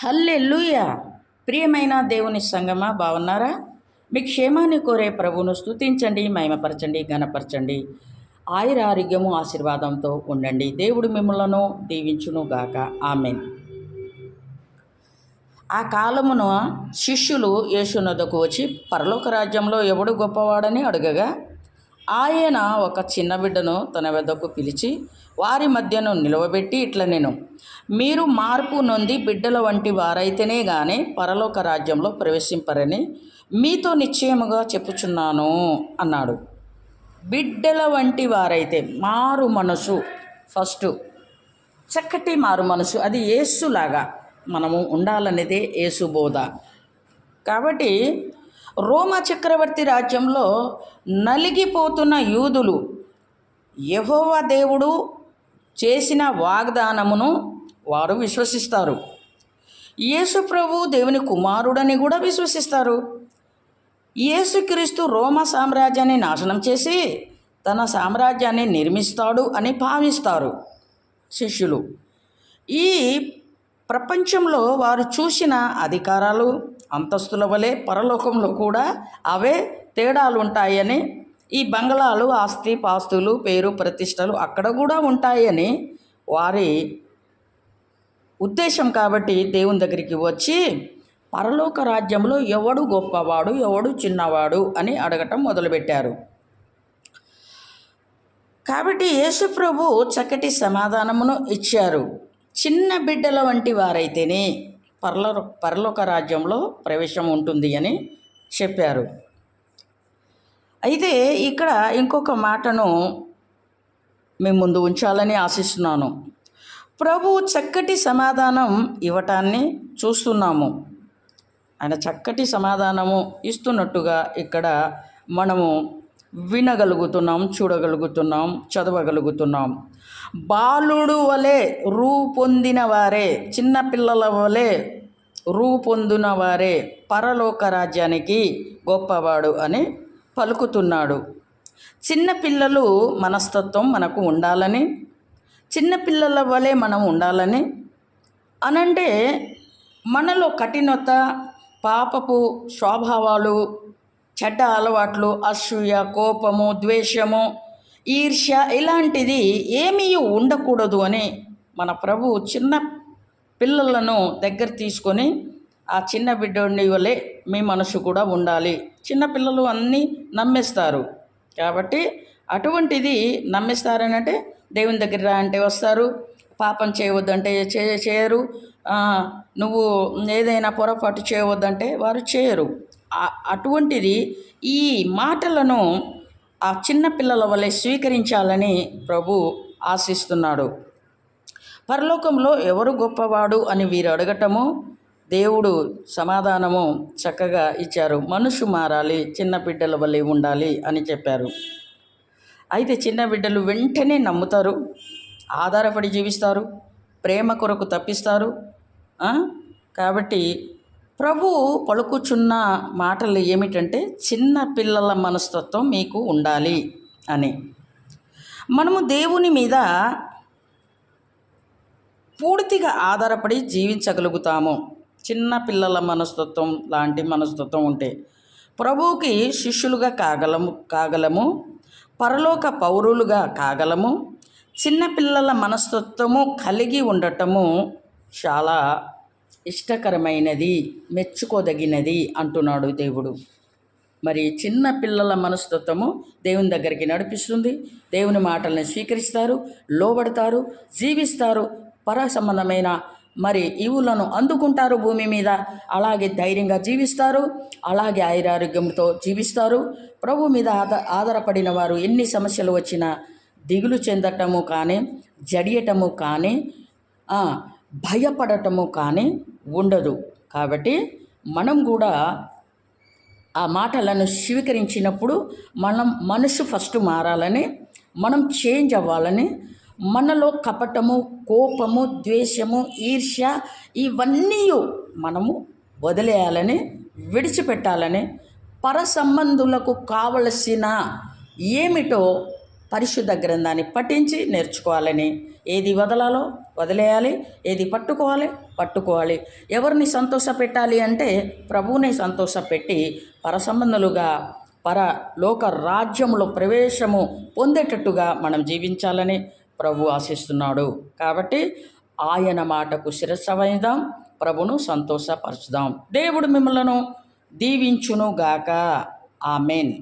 హల్లెలూయా! ప్రియమైన దేవుని సంగమా బాగున్నారా? మీ క్షేమాన్ని కోరే ప్రభువును స్తుతించండి, మహిమపరచండి, ఘనపరచండి. ఆయురారోగ్యము ఆశీర్వాదంతో ఉండండి. దేవుడు మిమ్మలను దీవించునుగాక. ఆమేన్. ఆ కాలమున శిష్యులు యేసునొద్దకు వచ్చి, పరలోక రాజ్యంలో ఎవడు గొప్పవాడని అడగగా, ఆయన ఒక చిన్న బిడ్డను తన వద్దకు పిలిచి వారి మధ్యను నిలవబెట్టి ఇట్లనెను, మీరు మార్పు నొంది బిడ్డల వంటి వారైతేనే గాని పరలోక రాజ్యంలో ప్రవేశింపరని మీతో నిశ్చయముగా చెప్పుచున్నాను అన్నాడు. బిడ్డల వంటి వారైతే మారు మనసు, ఫస్ట్ చక్కటి మారు మనసు, అది యేసులాగా మనము ఉండాలనేదే యేసు బోధ. కాబట్టి రోమా చక్రవర్తి రాజ్యంలో నలిగిపోతున్న యూదులు యెహోవా దేవుడు చేసిన వాగ్దానమును వారు విశ్వసిస్తారు. యేసు ప్రభు దేవుని కుమారుడని కూడా విశ్వసిస్తారు. యేసుక్రీస్తు రోమా సామ్రాజ్యాన్ని నాశనం చేసి తన సామ్రాజ్యాన్ని నిర్మిస్తాడు అని భావిస్తారు శిష్యులు. ఈ ప్రపంచంలో వారు చూసిన అధికారాలు, అంతస్తుల వలె పరలోకంలో కూడా అవే తేడాలు ఉంటాయని, ఈ బంగళాలు, ఆస్తి పాస్తులు, పేరు ప్రతిష్టలు అక్కడ కూడా ఉంటాయని వారి ఉద్దేశం. కాబట్టి దేవుని దగ్గరికి వచ్చి పరలోక రాజ్యంలో ఎవడు గొప్పవాడు, ఎవడు చిన్నవాడు అని అడగటం మొదలుపెట్టారు. కాబట్టి యేసు ప్రభు చక్కటి సమాధానమును ఇచ్చారు. చిన్న బిడ్డల వంటి వారైతేనే పరలోక రాజ్యంలో ప్రవేశం ఉంటుంది అని చెప్పారు. అయితే ఇక్కడ ఇంకొక మాటను మేము ముందు ఉంచాలని ఆశిస్తున్నాను. ప్రభు చక్కటి సమాధానం ఇవ్వటాన్ని చూస్తున్నాము. ఆయన చక్కటి సమాధానము ఇస్తున్నట్టుగా ఇక్కడ మనము వినగలుగుతున్నాం, చూడగలుగుతున్నాం, చదవగలుగుతున్నాం. బాలుడు వలె రూపొందిన వారే, చిన్నపిల్లల వలె రూపొందిన వారే పరలోక రాజ్యానికి గొప్పవాడు అని పలుకుతున్నాడు. చిన్నపిల్లలు మనస్తత్వం మనకు ఉండాలని, చిన్నపిల్లల వలె మనం ఉండాలని అనంటే మనలో కఠినత, పాపపు స్వభావాలు, చెడ్డ అలవాట్లు, అసూయ, కోపము, ద్వేషము, ఈర్ష్య ఇలాంటిది ఏమీ ఉండకూడదు అని మన ప్రభు చిన్న పిల్లలను దగ్గర తీసుకొని ఆ చిన్న బిడ్డని వలె మీ మనసు కూడా ఉండాలి. చిన్నపిల్లలు అన్నీ నమ్మేస్తారు. కాబట్టి అటువంటిది నమ్మేస్తారని అంటే దేవుని దగ్గర రా అంటే వస్తారు, పాపం చేయవద్దంటే చేయరు, నువ్వు ఏదైనా పొరపాటు చేయవద్దంటే వారు చేయరు. అటువంటిది ఈ మాటలను ఆ చిన్నపిల్లల వలె స్వీకరించాలని ప్రభు ఆశిస్తున్నాడు. పరలోకంలో ఎవరు గొప్పవాడు అని వీరు అడగటము, దేవుడు సమాధానము చక్కగా ఇచ్చారు. మనుషు మారాలి, చిన్న బిడ్డల వలె ఉండాలి అని చెప్పారు. అయితే చిన్న బిడ్డలు వెంటనే నమ్ముతారు, ఆధారపడి జీవిస్తారు, ప్రేమ కొరకు తప్పిస్తారు. కాబట్టి ప్రభు పలుకుచున్న మాటలు ఏమిటంటే చిన్న పిల్లల మనస్తత్వం మీకు ఉండాలి అని. మనము దేవుని మీద పూర్తిగా ఆధారపడి జీవించగలుగుతాము. చిన్న పిల్లల మనస్తత్వం లాంటి మనస్తత్వం ఉంటే ప్రభువుకి శిష్యులుగా కాగలము, పరలోక పౌరులుగా కాగలము. చిన్నపిల్లల మనస్తత్వము కలిగి ఉండటము చాలా ఇష్టకరమైనది, మెచ్చుకోదగినది అంటున్నాడు దేవుడు. మరి చిన్న పిల్లల మనస్తత్వము దేవుని దగ్గరికి నడిపిస్తుంది. దేవుని మాటల్ని స్వీకరిస్తారు, లోబడతారు, జీవిస్తారు, పర సంబంధమైన మరి ఈవులను అందుకుంటారు భూమి మీద. అలాగే ధైర్యంగా జీవిస్తారు, అలాగే ఆయురారోగ్యంతో జీవిస్తారు. ప్రభు మీద ఆధారపడిన వారు ఎన్ని సమస్యలు వచ్చినా దిగులు చెందటము కానీ, జడియటము కానీ, భయపడటము కానీ ఉండదు. కాబట్టి మనం కూడా ఆ మాటలను స్వీకరించినప్పుడు మనం మనసు ఫస్ట్ మారాలని, మనం చేంజ్ అవ్వాలని, మనలో కపటము, కోపము, ద్వేషము, ఈర్ష్య ఇవన్నీ మనము వదిలేయాలని, విడిచిపెట్టాలని, పర సంబంధులకు కావలసిన ఏమిటో పరిశుద్ధ గ్రంథాన్ని పఠించి నేర్చుకోవాలని, ఏది వదలాలో వదిలేయాలి, ఏది పట్టుకోవాలి. ఎవరిని సంతోషపెట్టాలి అంటే ప్రభువుని సంతోషపెట్టి పరసంబంధులుగా పరలోక రాజ్యములో ప్రవేశము పొందేటట్టుగా మనం జీవించాలని ప్రభు ఆశిస్తున్నాడు. కాబట్టి ఆయన మాటకు శిరస్సు వహిద్దాం, ప్రభును సంతోషపరచుదాం. దేవుడు మిమ్మలను దీవించునుగాక. ఆమెన్.